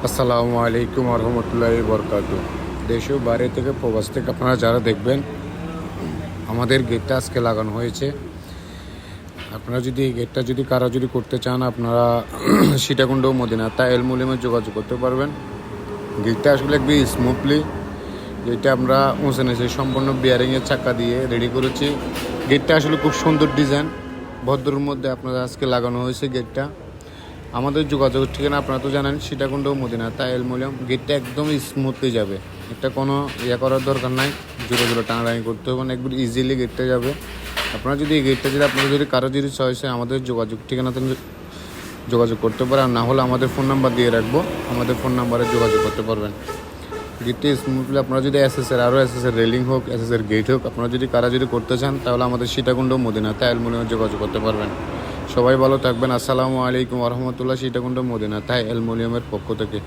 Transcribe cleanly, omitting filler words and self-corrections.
আসসালামু আলাইকুম রহমতুল্লাহি বরকাতু। দেশ ও বাইরে থেকে প্রবাস থেকে আপনারা যারা দেখবেন, আমাদের গেটটা আজকে লাগানো হয়েছে। আপনারা যদি এই গেটটা কারা করতে চান, আপনারা সীতাকুণ্ড মদিনা তাই এলমুলিমে যোগাযোগ করতে পারবেন। গেটটা আসলে একটু স্মুথলি, গেটটা আমরা উঁচে সম্পূর্ণ বিয়ারিংয়ের চাকা দিয়ে রেডি করেছি। গেটটা আসলে খুব সুন্দর ডিজাইন, ভদ্রর মধ্যে আপনারা আজকে লাগানো হয়েছে গেটটা। আমাদের যোগাযোগের ঠিকানা আপনারা তো জানেন, সীতাকুণ্ড মদিনা তাই এলমুলিয়াম। গেটটা একদম স্মুথলি যাবে, এটা কোনো করার দরকার নাই, জোরে জোরে টানাটানি করতে হবে না, একবার ইজিলি গেটটা যাবে। আপনারা যদি এই গেটটা আপনাদের কারো চয়েস হয়, আমাদের যোগাযোগ ঠিকানাতে যোগাযোগ করতে পারেন। আর না হলে আমাদের ফোন নাম্বার দিয়ে রাখবো, আমাদের ফোন নাম্বারে যোগাযোগ করতে পারবেন। গেটটি স্মুথলি আপনারা যদি এসএসের রেলিং হোক, এসএসের গেট হোক, আপনারা যদি কারা করতে চান, তাহলে আমাদের সীতাকুণ্ড মদিনা তাই এলমুলিয়ামে যোগাযোগ করতে পারবেন। সবাই ভালো থাকবেন। আসসালামু আলাইকুম রহমতুল্লাহ। সীতাকুণ্ড মদিনা তাই এলমুলিয়ামের পক্ষ থেকে।